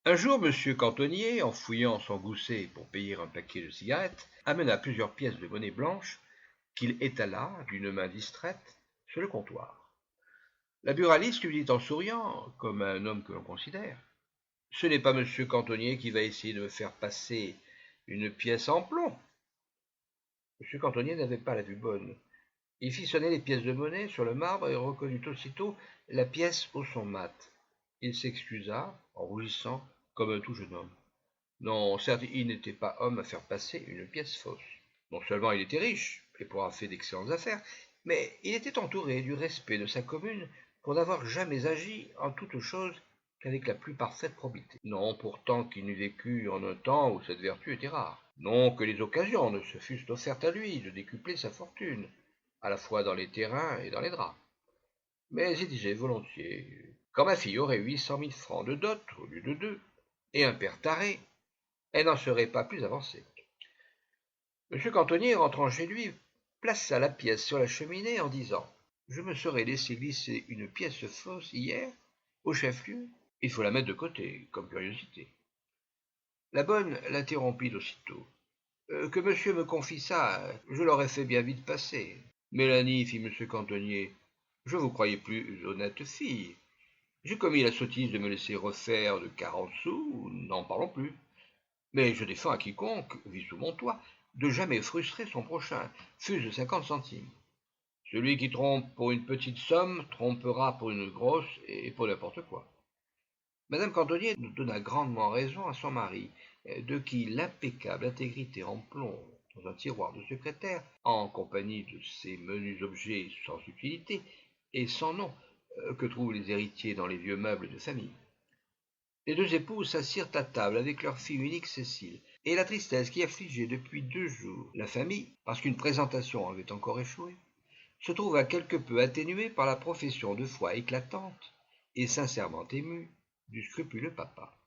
Un jour, M. Cantonnier, en fouillant son gousset pour payer un paquet de cigarettes, amena plusieurs pièces de monnaie blanche qu'il étala d'une main distraite sur le comptoir. La buraliste lui dit en souriant, comme un homme que l'on considère: Ce n'est pas M. Cantonnier qui va essayer de me faire passer une pièce en plomb. M. Cantonnier n'avait pas la vue bonne. Il fit sonner les pièces de monnaie sur le marbre et reconnut aussitôt la pièce au son mat. Il s'excusa, en rougissant, comme un tout jeune homme. Non, certes, il n'était pas homme à faire passer une pièce fausse. Non seulement il était riche, et pour avoir fait d'excellentes affaires, mais il était entouré du respect de sa commune pour n'avoir jamais agi en toute chose qu'avec la plus parfaite probité. Non, pourtant qu'il n'eût vécu en un temps où cette vertu était rare. Non, que les occasions ne se fussent offertes à lui de décupler sa fortune, à la fois dans les terrains et dans les draps. Mais il disait volontiers: quand ma fille aurait 800 000 francs de dot au lieu de 2, et un père taré, elle n'en serait pas plus avancée. M. Cantonnier, rentrant chez lui, plaça la pièce sur la cheminée en disant: Je me serais laissé glisser une pièce fausse hier, au chef-lieu. Il faut la mettre de côté, comme curiosité. La bonne l'interrompit aussitôt. Que monsieur me confie ça, je l'aurais fait bien vite passer. Mélanie, fit M. Cantonnier, je vous croyais plus honnête fille. J'ai commis la sottise de me laisser refaire de 40 sous, n'en parlons plus. Mais je défends à quiconque vit sous mon toit de jamais frustrer son prochain, fût-ce de 50 centimes. Celui qui trompe pour une petite somme trompera pour une grosse et pour n'importe quoi. Madame Cantonnier donna grandement raison à son mari, de qui l'impeccable intégrité en plomb dans un tiroir de secrétaire, en compagnie de ces menus objets sans utilité et sans nom que trouvent les héritiers dans les vieux meubles de famille. Les deux épouses s'assirent à table avec leur fille unique Cécile, et la tristesse qui affligeait depuis 2 jours la famille, parce qu'une présentation avait encore échoué, se trouva quelque peu atténuée par la profession de foi éclatante et sincèrement émue du scrupuleux papa.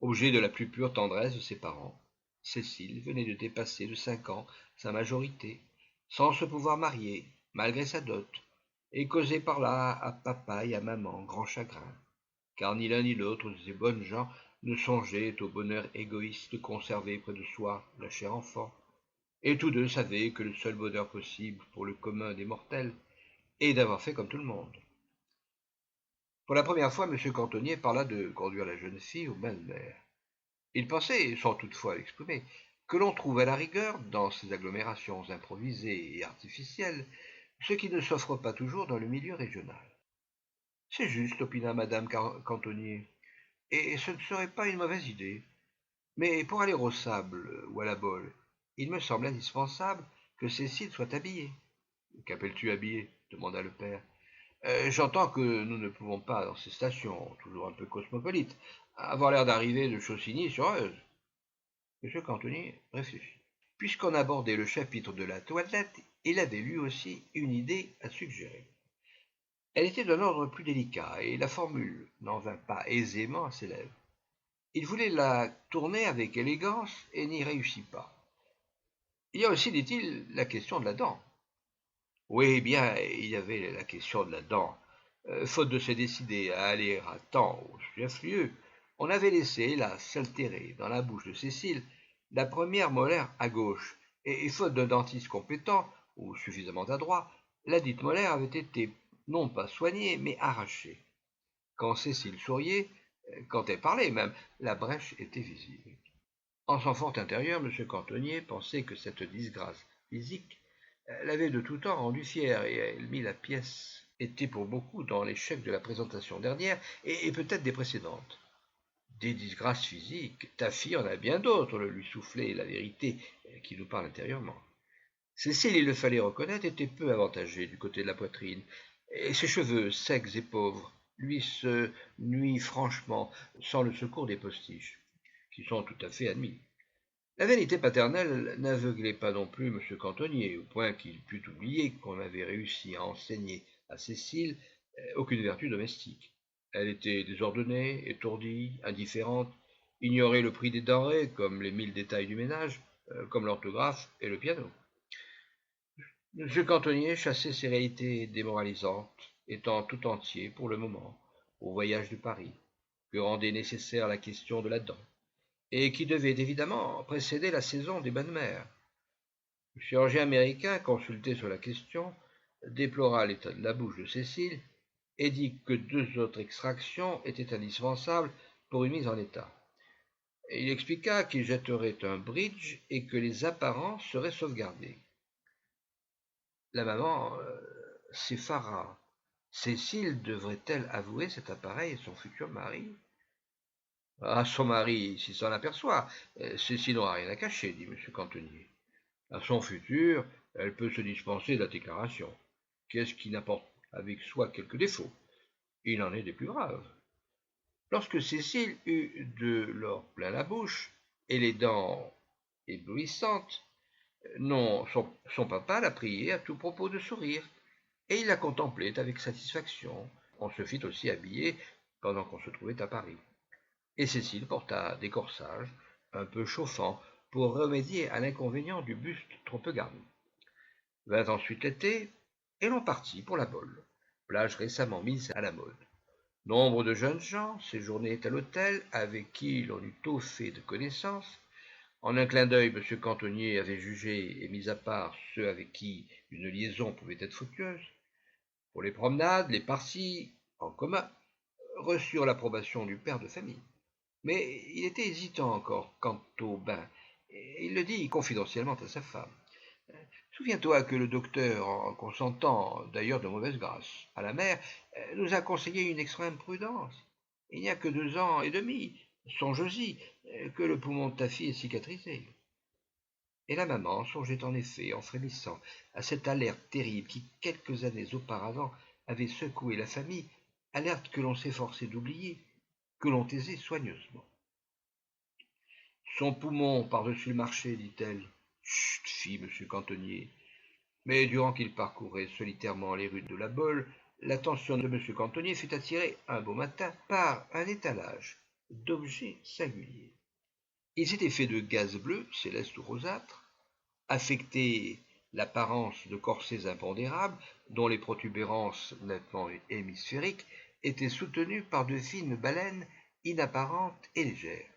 Objet de la plus pure tendresse de ses parents, Cécile venait de dépasser de 5 ans sa majorité, sans se pouvoir marier, malgré sa dot, et causait par là à papa et à maman grand chagrin, car ni l'un ni l'autre de ces bonnes gens ne songeait au bonheur égoïste de conserver près de soi la chère enfant, et tous deux savaient que le seul bonheur possible pour le commun des mortels est d'avoir fait comme tout le monde. Pour la première fois, M. Cantonnier parla de conduire la jeune fille au bain de mer. Il pensait, sans toutefois l'exprimer, que l'on trouve à la rigueur, dans ces agglomérations improvisées et artificielles, ce qui ne s'offre pas toujours dans le milieu régional. C'est juste, opina Madame Cantonnier, et ce ne serait pas une mauvaise idée. Mais pour aller au sable ou à la Baule, il me semble indispensable que Cécile soit habillée. Qu'appelles-tu habillée demanda le père. J'entends que nous ne pouvons pas, dans ces stations, toujours un peu cosmopolites, avoir l'air d'arriver de Chausigny-sur-Euse. M. Cantonnier réfléchit. Puisqu'on abordait le chapitre de la toilette, il avait lui aussi une idée à suggérer. Elle était d'un ordre plus délicat, et la formule n'en vint pas aisément à ses lèvres. Il voulait la tourner avec élégance et n'y réussit pas. Il y a aussi, dit-il, la question de la dent. Oui, bien, il y avait la question de la dent. Faute de se décider à aller à temps au chef-lieu, on avait laissé, là, s'altérer dans la bouche de Cécile la première molaire à gauche, et faute d'un dentiste compétent ou suffisamment adroit, la dite molaire avait été non pas soignée, mais arrachée. Quand Cécile souriait, quand elle parlait même, la brèche était visible. En son fort intérieur, M. Cantonnier pensait que cette disgrâce physique l'avait de tout temps rendu fier, et elle mit la pièce était pour beaucoup dans l'échec de la présentation dernière et peut-être des précédentes. Des disgrâces physiques, ta fille en a bien d'autres, lui soufflait la vérité qui nous parle intérieurement. Cécile, il le fallait reconnaître, était peu avantagée du côté de la poitrine, et ses cheveux, secs et pauvres, lui se nuisent franchement, sans le secours des postiches, qui sont tout à fait admis. La vanité paternelle n'aveuglait pas non plus M. Cantonnier, au point qu'il put oublier qu'on avait réussi à enseigner à Cécile aucune vertu domestique. Elle était désordonnée, étourdie, indifférente, ignorait le prix des denrées, comme les 1000 détails du ménage, comme l'orthographe et le piano. M. Cantonnier chassait ces réalités démoralisantes, étant tout entier, pour le moment, au voyage de Paris. que rendait nécessaire la question de la dent, et qui devait évidemment précéder la saison des bains de mer. Le chirurgien américain, consulté sur la question, déplora l'état de la bouche de Cécile et dit que 2 autres extractions étaient indispensables pour une mise en état. Et il expliqua qu'il jetterait un bridge et que les apparences seraient sauvegardées. La maman s'effara. Cécile devrait-elle avouer cet appareil à son futur mari? À son mari, s'il s'en aperçoit, Cécile n'aura rien à cacher, dit M. Cantonnier. À son futur, elle peut se dispenser de la déclaration. Qu'est-ce qui n'apporte avec soi quelques défauts? Il en est des plus graves. Lorsque Cécile eut de l'or plein la bouche et les dents éblouissantes, non, son papa la priait à tout propos de sourire, et il la contemplait avec satisfaction. On se fit aussi habiller pendant qu'on se trouvait à Paris. Et Cécile porta des corsages un peu chauffants pour remédier à l'inconvénient du buste trop peu garni. Vint ensuite l'été, et l'on partit pour la Baule, plage récemment mise à la mode. Nombre de jeunes gens séjournaient à l'hôtel avec qui l'on eût tôt fait de connaissance. En un clin d'œil, M. Cantonnier avait jugé et mis à part ceux avec qui une liaison pouvait être fructueuse. Pour les promenades, les parties, en commun, reçurent l'approbation du père de famille. Mais il était hésitant encore quant au bain, et il le dit confidentiellement à sa femme. Souviens-toi que le docteur, en consentant, d'ailleurs de mauvaise grâce, à la mer, nous a conseillé une extrême prudence. Il n'y a que 2 ans et demi, songe-y, que le poumon de ta fille est cicatrisé. Et la maman songeait en effet, en frémissant, à cette alerte terrible qui, quelques années auparavant, avait secoué la famille, alerte que l'on s'efforçait d'oublier, que l'on taisait soigneusement. Son poumon par-dessus le marché, dit-elle. Chut, fit M. Cantonnier. Mais durant qu'il parcourait solitairement les rues de la Baule, l'attention de M. Cantonnier fut attirée un beau matin par un étalage d'objets singuliers. Ils étaient faits de gaze bleue, céleste ou rosâtre, affectaient l'apparence de corsets impondérables, dont les protubérances nettement hémisphériques étaient soutenues par de fines baleines inapparentes et légères.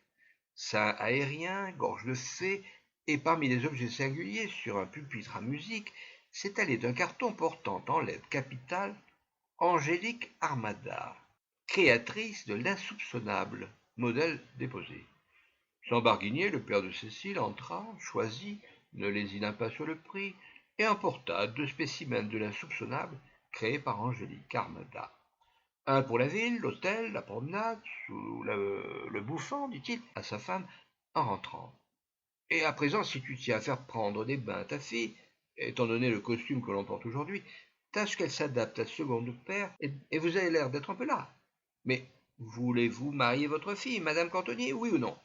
Seins aériens, gorge de fée, et parmi les objets singuliers, sur un pupitre à musique, s'étalait un carton portant en lettres capitales Angélique Armada, créatrice de l'insoupçonnable, modèle déposé. Sans barguigner, le père de Cécile entra, choisit, ne lésina pas sur le prix, et emporta 2 spécimens de l'insoupçonnable créés par Angélique Armada. Un pour la ville, l'hôtel, la promenade, sous le bouffant, dit-il à sa femme en rentrant. Et à présent, si tu tiens à faire prendre des bains à ta fille, étant donné le costume que l'on porte aujourd'hui, tâche qu'elle s'adapte à ce second père, et vous avez l'air d'être un peu là. Mais voulez-vous marier votre fille, Madame Cantonnier, oui ou non?